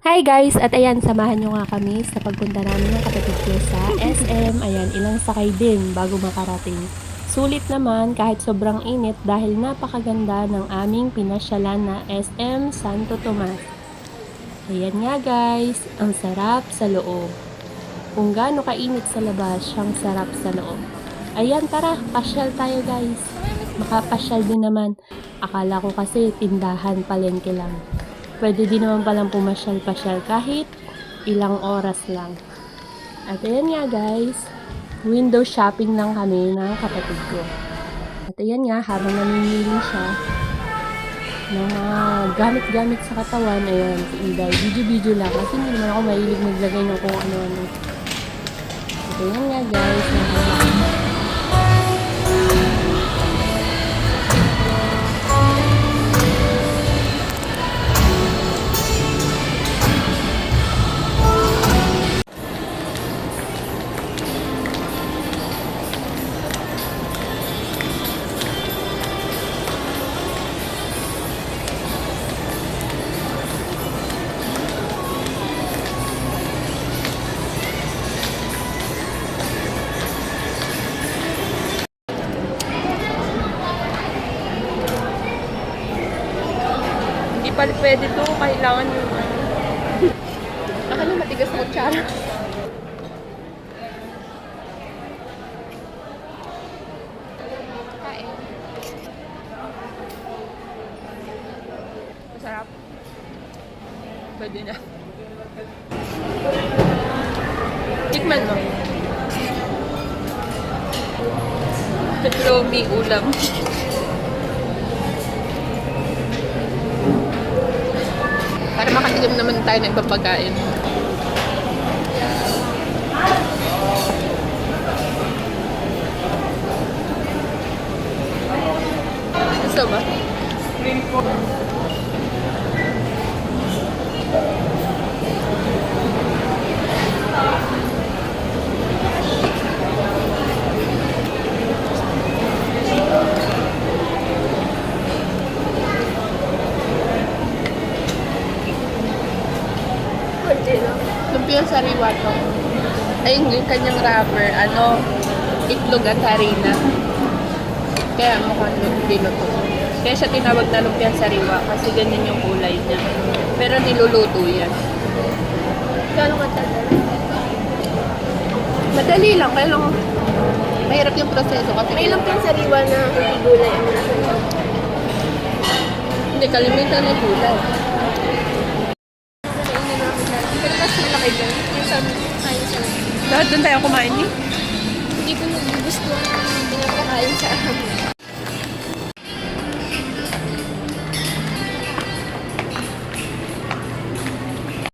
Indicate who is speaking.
Speaker 1: Hi guys! At ayan, samahan nyo nga kami sa pagpunta namin ng kapatid ko sa SM. Ayan, ilang sakay din bago makarating. Sulit naman kahit sobrang init dahil napakaganda ng aming pinasyalan na SM Santo Tomas. Ayan nga guys, ang sarap sa loob. Kung gaano kainit sa labas, siyang sarap sa loob. Ayan, tara, pasyal tayo guys. Makapasyal din naman. Akala ko kasi tindahan, palengke lang. Pwede din naman palang pumasyal-pasyal kahit ilang oras lang. At ayan nga guys, window shopping lang kami ng kapatid ko. At ayan nga, habang namimili siya ng mga gamit-gamit sa katawan, ayan, si Inday, video-video lang. Kasi hindi naman ako mahilig maglagay ng kung ano-ano. At ayan nga guys,
Speaker 2: Hindi pa pwede to, kailangan yung akala matigas na kutsara. Kain. Masarap. Pwede na. Tikman mo. Lomi ulam. Para makatikim naman tayo ng ibang pagkain. Gusto ba? Lumpia sariwa to. Ay, yung kanyang wrapper, itlog at harina. Kaya mukhang luto. Kaya siya tinawag na lumpia sariwa kasi ganyan yung kulay niya. Pero niluluto yan. Gano'ng katagal? Madali lang, kaya lang mahirap yung proseso kasi
Speaker 3: May lumpia sariwa na hindi gulay ang nasa loob.
Speaker 2: hindi kalimitan yung kulay.
Speaker 3: Nakainin namin dati. Pero mas malaki dyan. Yung sa tayo sa
Speaker 2: Lahat doon tayo kumain eh.
Speaker 3: hindi ko nagugustuhan.